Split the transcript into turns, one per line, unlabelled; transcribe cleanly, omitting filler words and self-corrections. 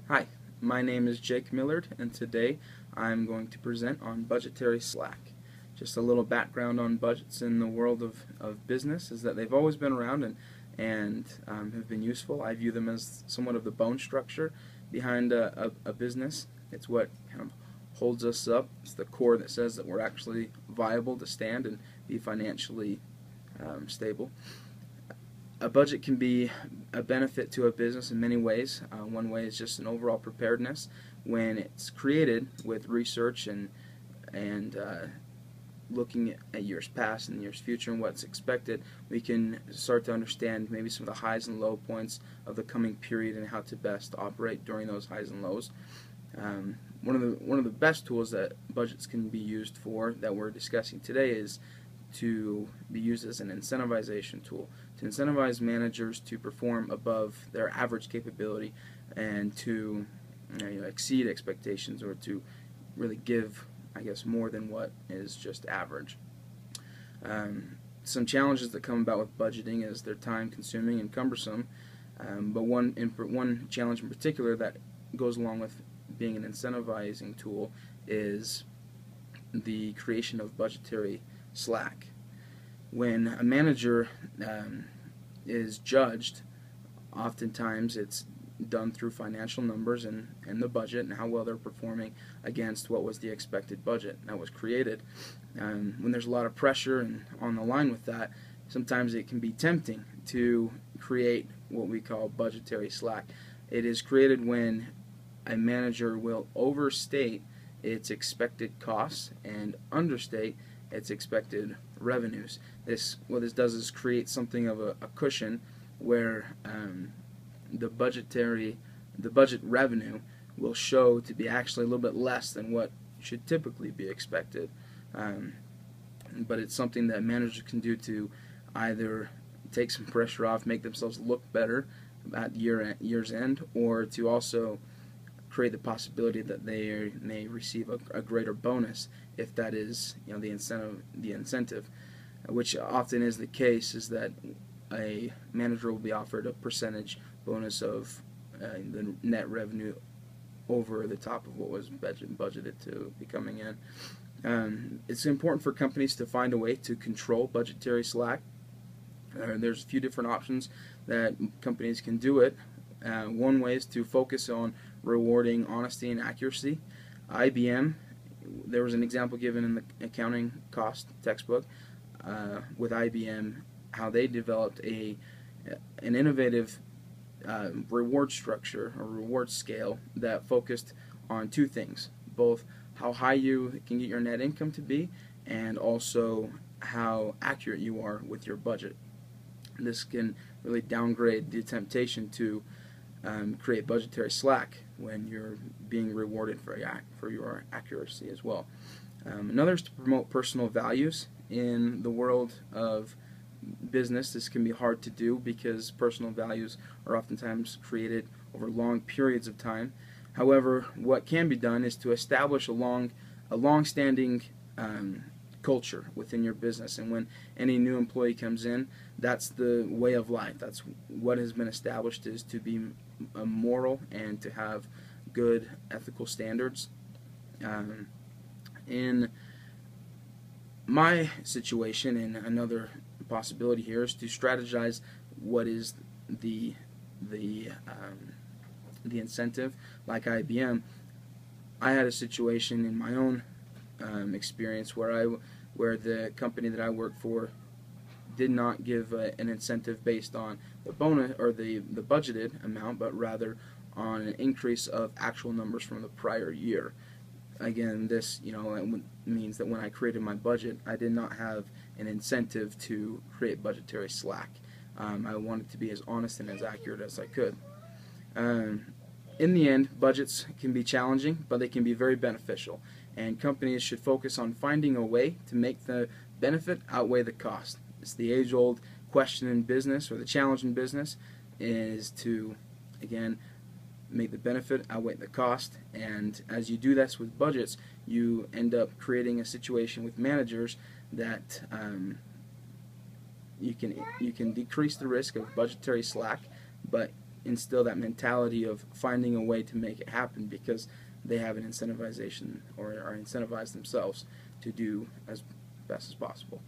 Hi, my name is Jake Millard, and today I'm going to present on budgetary slack. Just a little background on budgets in the world of business is that they've always been around and have been useful. I view them as somewhat of the bone structure behind a business. It's what kind of holds us up. It's the core that says that we're actually viable to stand and be financially stable. A budget can be a benefit to a business in many ways. One way is just an overall preparedness. When it's created with research and looking at years past and years future and what's expected, we can start to understand maybe some of the highs and low points of the coming period and how to best operate during those highs and lows. One of the best tools that budgets can be used for that we're discussing today is to be used as an incentivization tool, to incentivize managers to perform above their average capability and to exceed expectations, or to really give, I guess, more than what is just average. Some challenges that come about with budgeting is they're time consuming and cumbersome, but one challenge in particular that goes along with being an incentivizing tool is the creation of budgetary slack. When a manager is judged, oftentimes it's done through financial numbers and the budget and how well they're performing against what was the expected budget that was created. When there's a lot of pressure and on the line with that, sometimes it can be tempting to create what we call budgetary slack. It is created when a manager will overstate its expected costs and understate its expected revenues. What this does is create something of a cushion where the budget revenue will show to be actually a little bit less than what should typically be expected. But it's something that managers can do to either take some pressure off, make themselves look better at year's end, or to also create the possibility that they may receive a greater bonus if that is the incentive, which often is the case, is that a manager will be offered a percentage bonus of the net revenue over the top of what was budgeted to be coming in. It's important for companies to find a way to control budgetary slack. There's a few different options that companies can do it. One way is to focus on rewarding honesty and accuracy. IBM, there was an example given in the accounting cost textbook with IBM, how they developed an innovative reward structure or reward scale that focused on two things: both how high you can get your net income to be, and also how accurate you are with your budget. This can really downgrade the temptation to create budgetary slack when you're being rewarded for your accuracy as well. Another is to promote personal values. In the world of business, this can be hard to do because personal values are oftentimes created over long periods of time. However, what can be done is to establish a long-standing culture within your business, and when any new employee comes in, that's the way of life. That's what has been established, is to be moral and to have good ethical standards. In my situation, and another possibility here is to strategize what is the incentive. Like IBM, I had a situation in my own experience where the company that I worked for did not give an incentive based on the bonus or the budgeted amount, but rather on an increase of actual numbers from the prior year. Again, this means that when I created my budget, I did not have an incentive to create budgetary slack. I wanted to be as honest and as accurate as I could. In the end, budgets can be challenging, but they can be very beneficial, and companies should focus on finding a way to make the benefit outweigh the cost. It's the age-old question in business, or the challenge in business, is to, again, make the benefit outweigh the cost. And as you do this with budgets, you end up creating a situation with managers that you can decrease the risk of budgetary slack, but instill that mentality of finding a way to make it happen, because they have an incentivization or are incentivized themselves to do as best as possible.